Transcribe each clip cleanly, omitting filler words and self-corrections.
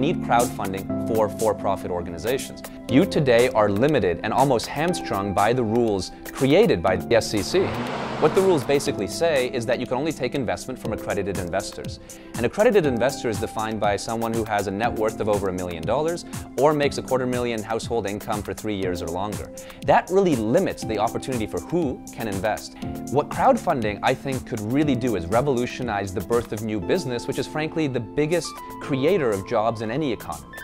need crowdfunding for-profit organizations. You today are limited and almost hamstrung by the rules created by the SEC. What the rules basically say is that you can only take investment from accredited investors. An accredited investor is defined by someone who has a net worth of over $1 million or makes $250,000 household income for 3 years or longer. That really limits the opportunity for who can invest. What crowdfunding, I think, could really do is revolutionize the birth of new business, which is frankly the biggest creator of jobs in any economy.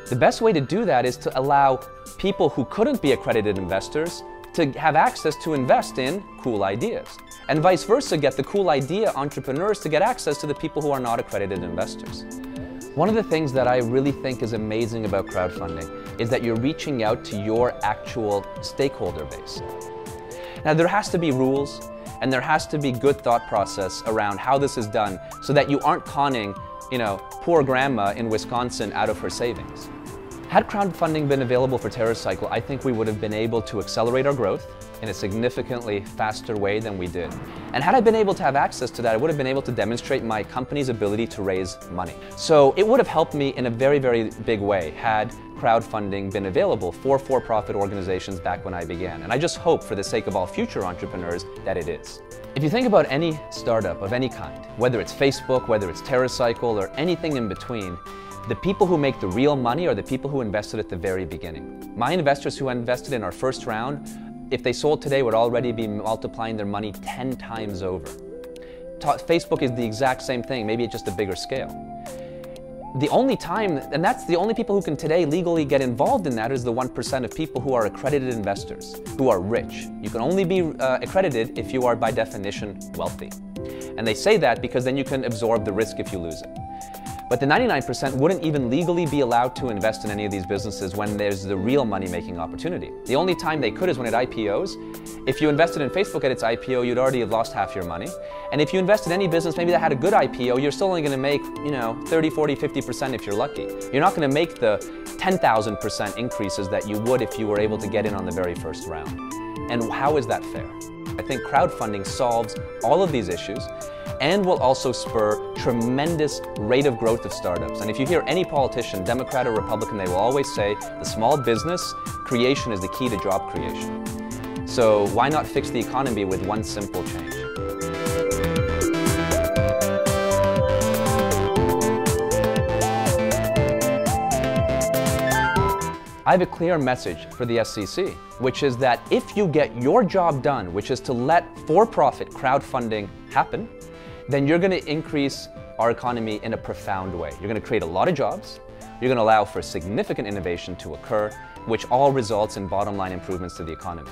The best way to do that is to allow people who couldn't be accredited investors to have access to invest in cool ideas, and vice versa, get the cool idea entrepreneurs to get access to the people who are not accredited investors. One of the things that I really think is amazing about crowdfunding is that you're reaching out to your actual stakeholder base. Now, there has to be rules and there has to be good thought process around how this is done so that you aren't conning, poor grandma in Wisconsin out of her savings. Had crowdfunding been available for TerraCycle, I think we would have been able to accelerate our growth in a significantly faster way than we did. And had I been able to have access to that, I would have been able to demonstrate my company's ability to raise money. So it would have helped me in a very, very big way had crowdfunding been available for-profit organizations back when I began. And I just hope, for the sake of all future entrepreneurs, that it is. If you think about any startup of any kind, whether it's Facebook, whether it's TerraCycle, or anything in between, the people who make the real money are the people who invested at the very beginning. My investors who invested in our first round, if they sold today, would already be multiplying their money 10 times over. Facebook is the exact same thing, maybe at just a bigger scale. The only time, and that's the only people who can today legally get involved in that, is the 1% of people who are accredited investors, who are rich. You can only be accredited if you are by definition wealthy. And they say that because then you can absorb the risk if you lose it. But the 99% wouldn't even legally be allowed to invest in any of these businesses when there's the real money-making opportunity. The only time they could is when it IPOs. If you invested in Facebook at its IPO, you'd already have lost half your money. And if you invest in any business maybe that had a good IPO, you're still only going to make, 30, 40, 50% if you're lucky. You're not going to make the 10,000% increases that you would if you were able to get in on the very first round. And how is that fair? I think crowdfunding solves all of these issues and will also spur tremendous rate of growth of startups. And if you hear any politician, Democrat or Republican, they will always say the small business creation is the key to job creation. So why not fix the economy with one simple change? I have a clear message for the SEC, which is that if you get your job done, which is to let for-profit crowdfunding happen, then you're going to increase our economy in a profound way. You're going to create a lot of jobs, you're going to allow for significant innovation to occur, which all results in bottom line improvements to the economy.